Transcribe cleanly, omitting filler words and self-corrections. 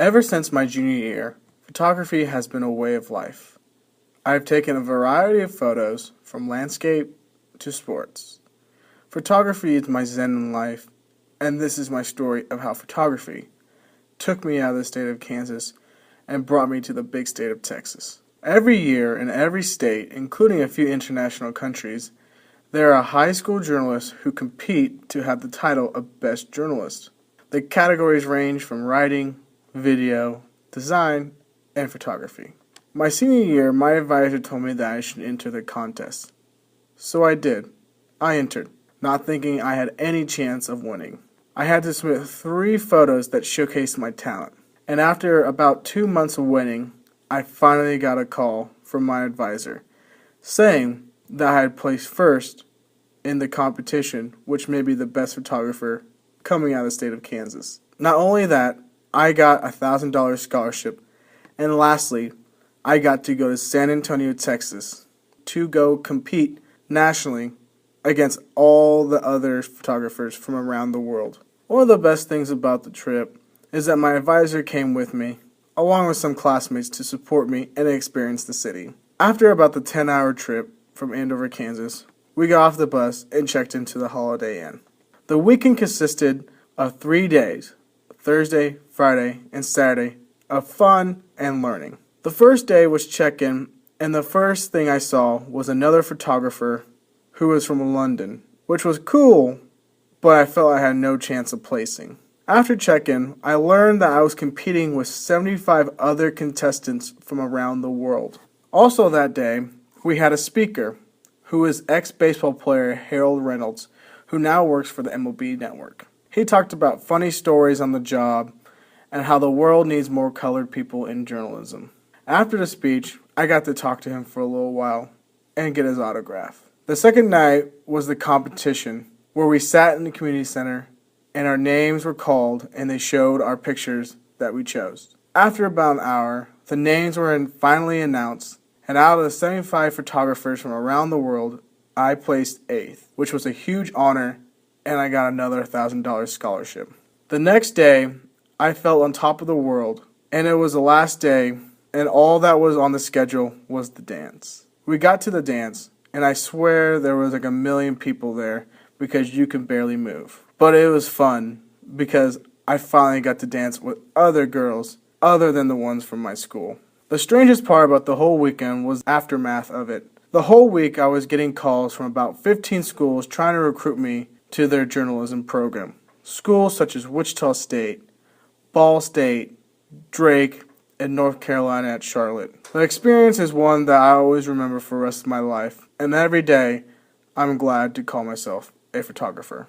Ever since my junior year, photography has been a way of life. I have taken a variety of photos, from landscape to sports. Photography is my zen in life, and this is my story of how photography took me out of the state of Kansas and brought me to the big state of Texas. Every year in every state, including a few international countries, there are high school journalists who compete to have the title of Best Journalist. The categories range from writing, video, design, and photography. My senior year, my advisor told me that I should enter the contest. So I did. I entered, not thinking I had any chance of winning. I had to submit 3 photos that showcased my talent. And after about 2 months of waiting, I finally got a call from my advisor saying that I had placed first in the competition, which made me the best photographer coming out of the state of Kansas. Not only that, I got a $1,000 scholarship, and lastly, I got to go to San Antonio, Texas to go compete nationally against all the other photographers from around the world. One of the best things about the trip is that my advisor came with me, along with some classmates, to support me and experience the city. After about the 10-hour trip from Andover, Kansas, we got off the bus and checked into the Holiday Inn. The weekend consisted of 3 days, Thursday, Friday, and Saturday, of fun and learning. The first day was check-in, and the first thing I saw was another photographer who was from London, which was cool, but I felt I had no chance of placing. After check-in, I learned that I was competing with 75 other contestants from around the world. Also that day, we had a speaker who is ex-baseball player Harold Reynolds, who now works for the MLB Network. He talked about funny stories on the job and how the world needs more colored people in journalism. After the speech, I got to talk to him for a little while and get his autograph. The second night was the competition, where we sat in the community center and our names were called and they showed our pictures that we chose. After about an hour, the names were finally announced, and out of the 75 photographers from around the world, I placed 8th, which was a huge honor, and I got another $1,000 scholarship. The next day, I felt on top of the world, and it was the last day, and all that was on the schedule was the dance. We got to the dance, and I swear there was like 1 million people there because you could barely move. But it was fun because I finally got to dance with other girls other than the ones from my school. The strangest part about the whole weekend was the aftermath of it. The whole week I was getting calls from about 15 schools trying to recruit me to their journalism program. Schools such as Wichita State, Ball State, Drake, and North Carolina at Charlotte. The experience is one that I always remember for the rest of my life, and every day I'm glad to call myself a photographer.